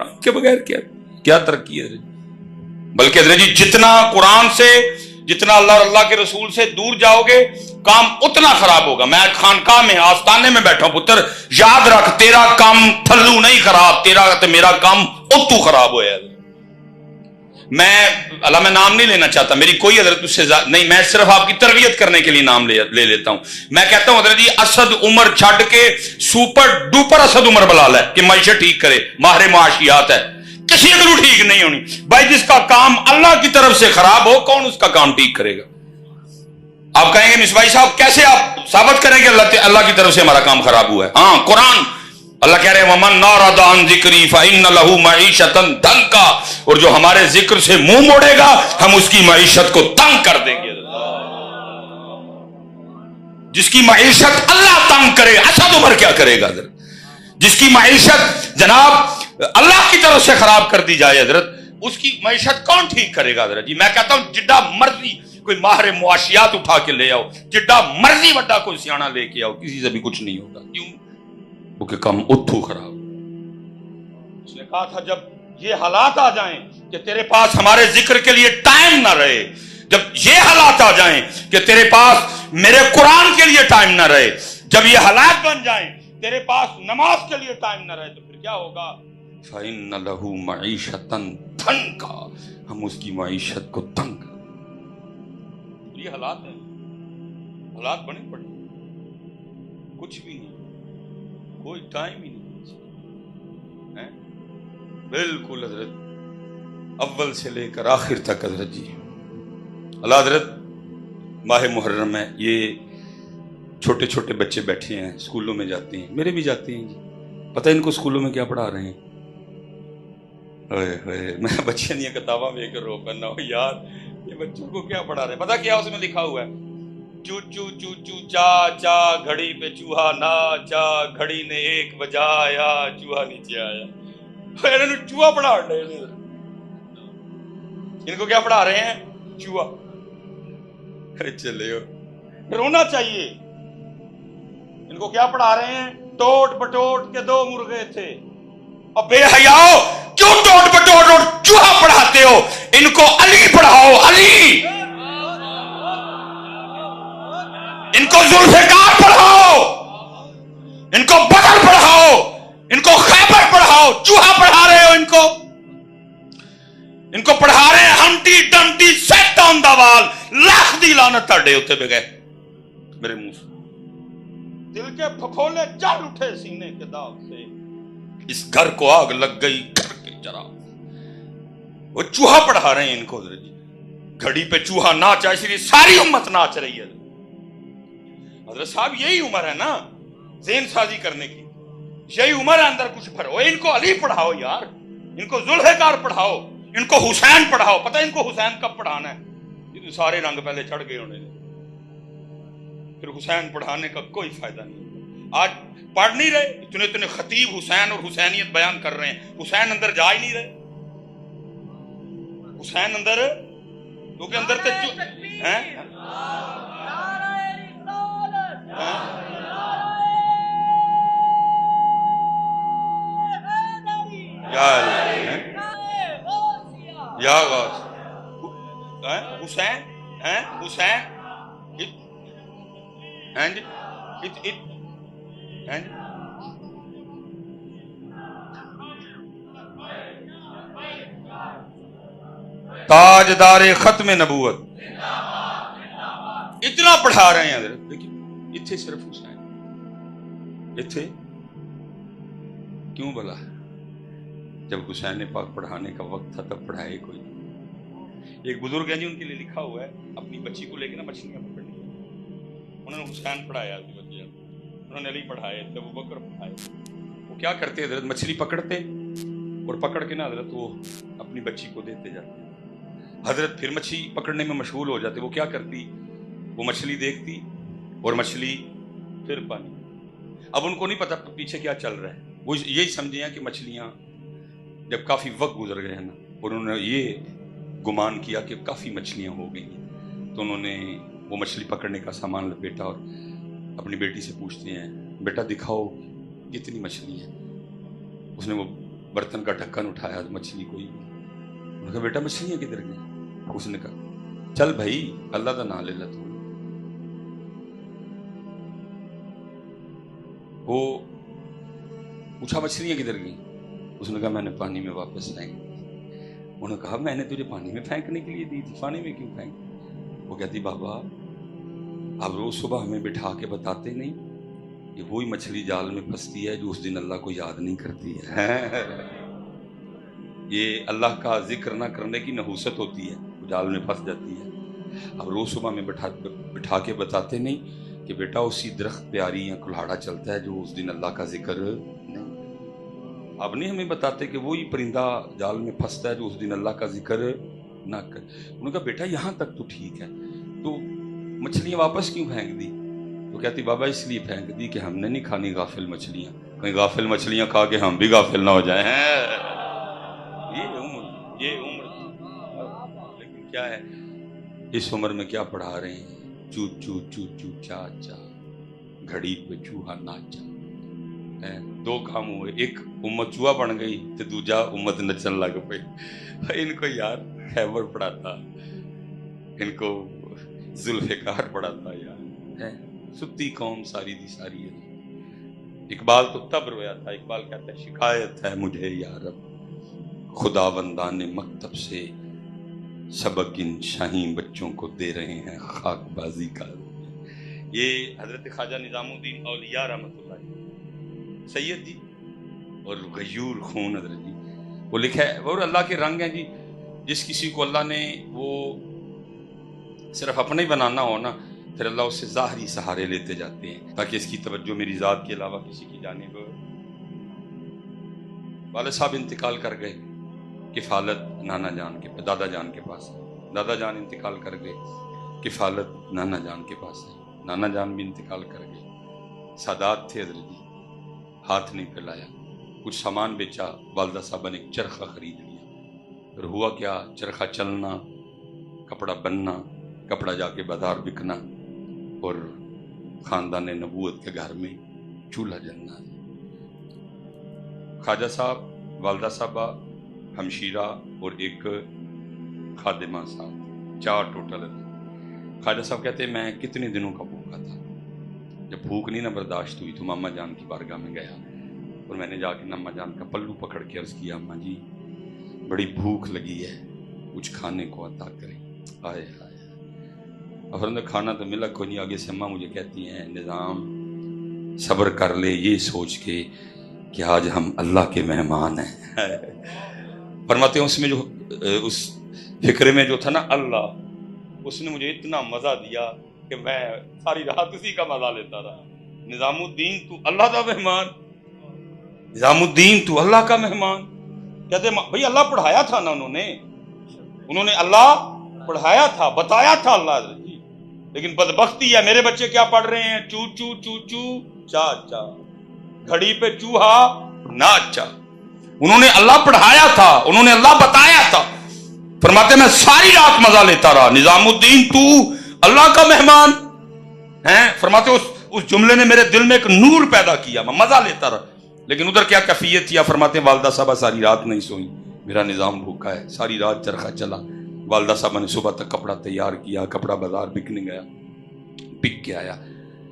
قرآن کے بغیر کیا ترقی ہے؟ بلکہ حضرت جی جتنا قرآن سے، جتنا اللہ اور اللہ کے رسول سے دور جاؤ گے کام اتنا خراب ہوگا. میں خانقاہ میں آستانے میں بیٹھا ہوں، پتر یاد رکھ تیرا کام تھلو نہیں خراب، تیرا تے میرا کام اتو خراب ہوا ہے. میں نام نہیں لینا چاہتا، میری کوئی حضرت اس سے نہیں، میں صرف آپ کی تربیت کرنے کے لیے نام لے لیتا ہوں. میں کہتا ہوں حضرت جی اسد عمر چھڈ کے سپر ڈوپر اسد عمر بلال ہے کہ معیشت ٹھیک کرے، ماہر معاشیات ہے، کسی ادھر ٹھیک نہیں ہونی. بھائی جس کا کام اللہ کی طرف سے خراب ہو کون اس کا کام ٹھیک کرے گا؟ آپ کہیں گے مصباحی صاحب کیسے آپ ثابت کریں کہ اللہ کی طرف سے ہمارا کام خراب ہوا ہے؟ ہاں قرآن اللہ کہہ رہے ہیں وَمَنْ نَعْرَضَ عَنْ ذِكْرِي فَإِنَّ لَهُ مَعِيشَةً ضَنْكًا، اور جو ہمارے ذکر سے منہ موڑے گا ہم اس کی معیشت کو تنگ کر دیں گے. جس کی معیشت اللہ تنگ کرے، اسد عمر کیا کرے گا حضرت؟ جس کی معیشت جناب اللہ کی طرف سے خراب کر دی جائے حضرت، اس کی معیشت کون ٹھیک کرے گا حضرت جی؟ میں کہتا ہوں جڈا مرضی کوئی ماہر معاشیات اٹھا کے لے آؤ، جڈا مرضی بڑا کوئی سیاح لے کے آؤ، کسی سے بھی کچھ نہیں ہوگا. کیوں؟ وہ کہ کام اتھو خراب. اس نے کہا تھا جب یہ حالات آ جائیں کہ تیرے پاس ہمارے ذکر کے لیے ٹائم نہ رہے، جب یہ حالات آ جائیں کہ تیرے پاس میرے قرآن کے لیے ٹائم نہ رہے، جب یہ حالات بن جائیں تیرے پاس نماز کے لیے ٹائم نہ رہے، تو پھر کیا ہوگا؟ فَإِنَّ لَهُ مَعِيشَةً ضَنْكًا، ہم اس کی معیشت کو تنگ کر. یہ حالات ہیں، حالات بنے پڑے، کچھ بھی نہیں، کوئی ٹائم ہی نہیں ہے. بالکل حضرت اول سے لے کر آخر تک حضرت جی اللہ حضرت ماہ محرم میں یہ چھوٹے چھوٹے بچے بیٹھے ہیں، اسکولوں میں جاتے ہیں، میرے بھی جاتے ہیں جی. پتہ ان کو اسکولوں میں کیا پڑھا رہے ہیں؟ میں بچے نہیں کتاباں میں کر رو کرنا ہو یار، یہ بچوں کو کیا پڑھا رہے ہیں؟ پتہ کیا اس میں لکھا ہوا ہے؟ چو چو چو چو چا چا گھڑی پہ چوہا ناچا، گھڑی نے ایک بجایا، چوہا نیچے آیا. انہوں نے چوہا پڑھا رہے ہیں، ان کو کیا پڑھا رہے ہیں؟ چوہا. چلے رونا چاہیے. ان کو کیا پڑھا رہے ہیں؟ ٹوٹ بٹوٹ کے دو مرغے تھے. اور بے حیاؤ کیوں ٹوٹ بٹوٹ اور چوہا پڑھاتے ہو؟ ان کو علی پڑھاؤ، علی. ان کو ذوالفقار پڑھاؤ، ان کو بدر پڑھاؤ، ان کو خیبر پڑھاؤ. چوہا پڑھا رہے ہو ان کو پڑھا رہے ہیں ہمٹی ڈمٹی سیٹ آن دا وال. لاکھ دی لعنت تھڑے ہوتے بے گئے میرے منہ سے. دل کے پھپھولے چڑھ اٹھے سینے کے داغ سے، اس گھر کو آگ لگ گئی گھر کے چراغ. وہ چوہا پڑھا رہے ہیں ان کو حضرت جی. گھڑی پہ چوہا ناچا، اس لیے ساری امت ناچ رہی ہے. حضرت صاحب یہی عمر ہے نا ذہن سازی کرنے کی، یہی عمر ہے اندر کچھ بھرو. ان کو علی پڑھاؤ یار، ان کو ذوالفقار پڑھاؤ، ان کو حسین پڑھاؤ. پتہ ان کو حسین کب پڑھانا ہے؟ یہ سارے رنگ پہلے چڑھ گئے انہیں، پھر حسین پڑھانے کا کوئی فائدہ نہیں. آج پڑھ نہیں رہے، اتنے خطیب حسین اور حسینیت بیان کر رہے ہیں، حسین اندر جا ہی نہیں رہے. حسین اندر کیونکہ اندر یا حسین حسین تاجدار ختم نبوت اتنا پڑھا رہے ہیں حضرت. لیکن اتھے صرف حسین، اتھے کیوں بلا؟ جب حسین پاک پڑھانے کا وقت تھا تب پڑھائے کوئی. ایک بزرگ ہیں جی، ان کے لیے لکھا ہوا ہے اپنی بچی کو لے کے نا مچھلیاں پکڑنے، انہوں نے حسین پڑھایا، انہوں نے علی پڑھائے، ابو بکر پڑھائے. وہ کیا کرتے حضرت؟ مچھلی پکڑتے اور پکڑ کے نا حضرت وہ اپنی بچی کو دیتے جاتے. حضرت پھر مچھلی پکڑنے میں مشغول ہو جاتے. وہ کیا کرتی؟ وہ مچھلی دیکھتی اور مچھلی پھر پانی. اب ان کو نہیں پتا پیچھے کیا چل رہا ہے، وہ یہی سمجھے ہیں کہ مچھلیاں جب کافی وقت گزر گئے ہیں نا، اور انہوں نے یہ گمان کیا کہ کافی مچھلیاں ہو گئی ہیں، تو انہوں نے وہ مچھلی پکڑنے کا سامان لپیٹا اور اپنی بیٹی سے پوچھتے ہیں بیٹا دکھاؤ کتنی مچھلی ہیں. اس نے وہ برتن کا ڈھکن اٹھایا تو مچھلی کوئی نہیں. انہوں نے کہا بیٹا مچھلیاں کدھر گئی؟ اس نے کہا چل بھائی اللہ کا نام لے لے تو. وہ پوچھا مچھلیاں کدھر گئی؟ اس نے کہا میں نے پانی میں واپس پھینک دی. انہوں نے کہا میں نے تجھے پانی میں پھینکنے کے لیے دی تھی، پانی میں کیوں پھینک؟ وہ کہتی بابا آپ روز صبح ہمیں بٹھا کے بتاتے نہیں کہ وہی مچھلی جال میں پھنستی ہے جو اس دن اللہ کو یاد نہیں کرتی ہے. یہ اللہ کا ذکر نہ کرنے کی نحوست ہوتی ہے، وہ جال میں پھنس جاتی ہے. اب روز صبح میں بٹھا کے بتاتے نہیں کہ بیٹا اسی درخت پہ آری یا کلہاڑا چلتا ہے جو اس دن اللہ کا ذکر نہیں. اب نہیں ہمیں بتاتے کہ وہی پرندہ جال میں پھنستا ہے جو اس دن اللہ کا ذکر نہ کرے. انہوں نے کہا بیٹا یہاں تک تو ٹھیک ہے، تو مچھلیاں واپس کیوں پھینک دی؟ تو کہتی بابا اس لیے پھینک دی کہ ہم نے نہیں کھانی غافل مچھلیاں، کہیں غافل مچھلیاں کھا کے ہم بھی غافل نہ ہو جائیں. یہ عمر لیکن کیا ہے اس عمر میں کیا پڑھا رہے ہیں؟ چو چو چو چو چا چا، گھڑی پہ چوہا ناچا. دو کام ہوئے، ایک امت چوہا بن گئی تو دوجا امت نچن لگ پئی. ان کو یار خیبر پڑھاتا، ان کو ذوالفقار پڑھاتا یار. ستی قوم ساری دی ساری ہے. اقبال تو تب رویا تھا، اقبال کہتا ہے شکایت ہے مجھے یا رب خدا بندان مکتب سے، سبق ان شاہین بچوں کو دے رہے ہیں خاک بازی کا. یہ حضرت خواجہ نظام الدین اولیاء رحمۃ اللہ سید جی اور غیور خون حضرت جی، وہ لکھا ہے اور اللہ کے رنگ ہیں جی. جس کسی کو اللہ نے وہ صرف اپنا ہی بنانا ہو نا، پھر اللہ اس سے ظاہری سہارے لیتے جاتے ہیں تاکہ اس کی توجہ میری ذات کے علاوہ کسی کی جانب. والد صاحب انتقال کر گئے، کفالت نانا جان کے دادا جان کے پاس ہے. دادا جان انتقال کر گئے، کفالت نانا جان کے پاس ہے. نانا جان بھی انتقال کر گئے. سادات تھے حضرت جی، ہاتھ نہیں پھیلایا. کچھ سامان بیچا، والدہ صاحبہ نے ایک چرخہ خرید لیا. پھر ہوا کیا، چرخہ چلنا، کپڑا بننا، کپڑا جا کے بازار بکنا، اور خاندان نبوت کے گھر میں چولہا جلنا. خواجہ صاحب، والدہ صاحبہ، ہمشیرہ اور ایک خادمہ صاحب، 4 ٹوٹل. خواجہ صاحب کہتے ہیں میں کتنے دنوں کا بھوکا تھا. جب بھوک نہیں نہ برداشت ہوئی تو ماما جان کی بارگاہ میں گیا اور میں نے جا کے ماما جان کا پلو پکڑ کے عرض کیا اماں جی بڑی بھوک لگی ہے، کچھ کھانے کو عطا کریں. آئے آئے اور کھانا تو ملا کوئی نہیں. آگے سے اماں مجھے کہتی ہیں نظام صبر کر لے یہ سوچ کے کہ آج ہم اللہ کے مہمان ہیں. فرماتے ہیں اس میں جو اس فکرے میں جو تھا نا اللہ، اس نے مجھے اتنا مزہ دیا کہ میں ساری رات اسی کا مزہ لیتا رہا. نظام الدین تو اللہ کا مہمان، نظام الدین تو اللہ کا مہمان. کہتے ہیں بھئی اللہ پڑھایا تھا نا، انہوں نے اللہ پڑھایا تھا، بتایا تھا اللہ جی. لیکن بدبختی ہے میرے بچے کیا پڑھ رہے ہیں؟ چو چو چو چو چا چا، گھڑی پہ چوہا ناچا. انہوں نے اللہ پڑھایا تھا، انہوں نے اللہ بتایا تھا. فرماتے میں ساری رات مزہ لیتا رہا. نظام الدین تو اللہ کا مہمان ہیں. فرماتے اس جملے نے میرے دل میں ایک نور پیدا کیا، میں مزہ لیتا رہا. لیکن ادھر کیا کیفیت تھی؟ فرماتے ہیں والدہ صاحبہ ساری رات نہیں سوئی، میرا نظام بھوکا ہے. ساری رات چرخہ چلا. والدہ صاحبہ نے صبح تک کپڑا تیار کیا، کپڑا بازار بکنے گیا، بک کے آیا،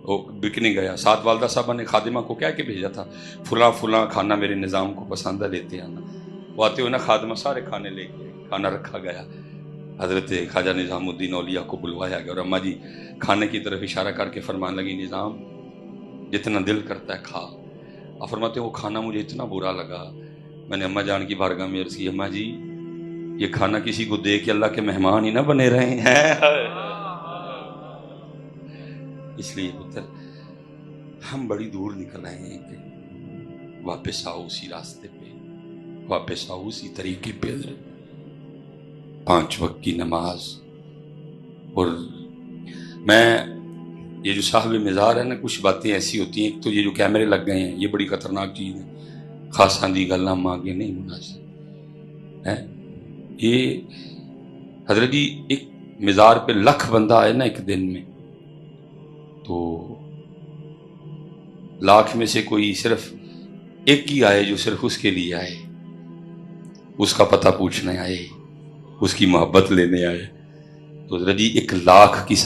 وہ بکنے گیا. ساتھ والدہ صاحبہ نے خادمہ کو کہہ کے بھیجا تھا فلاں فلاں کھانا میرے نظام کو پسند ہے لیتے آنا. وہ آتے ہوئے نا خادمہ سارے کھانے لے کے کھانا رکھا گیا. حضرت خواجہ نظام الدین اولیاء کو بلوایا گیا اور اماں جی کھانے کی طرف اشارہ کر کے فرمان لگی نظام جتنا دل کرتا ہے کھا. اور فرماتے وہ کھانا مجھے اتنا برا لگا، میں نے اماں جان کی بارگاہ میں عرض کی اماں جی یہ کھانا کسی کو دے کے اللہ کے مہمان ہی نہ بنے رہے ہیں. اس لیے پتر ہم بڑی دور نکل آئے ہیں کہ واپس آؤ اسی راستے پہ، واپس آؤ اسی طریقے پہ. 5 وقت کی نماز. اور میں یہ جو صاحب مزار ہے نا، کچھ باتیں ایسی ہوتی ہیں. ایک تو یہ جو کیمرے لگ گئے ہیں یہ بڑی خطرناک چیز ہے. خاصاں دی گلاں مانگے نہیں مناسب ہے. یہ حضرت جی ایک مزار پہ 1,00,000 بندہ آئے نا ایک دن میں، تو 1,00,000 میں سے کوئی صرف ایک ہی آئے جو صرف اس کے لیے آئے. اس کا پتہ پوچھنے آئے، اس کی محبت لینے آئے. تو حضرت جی 1 لاکھ کی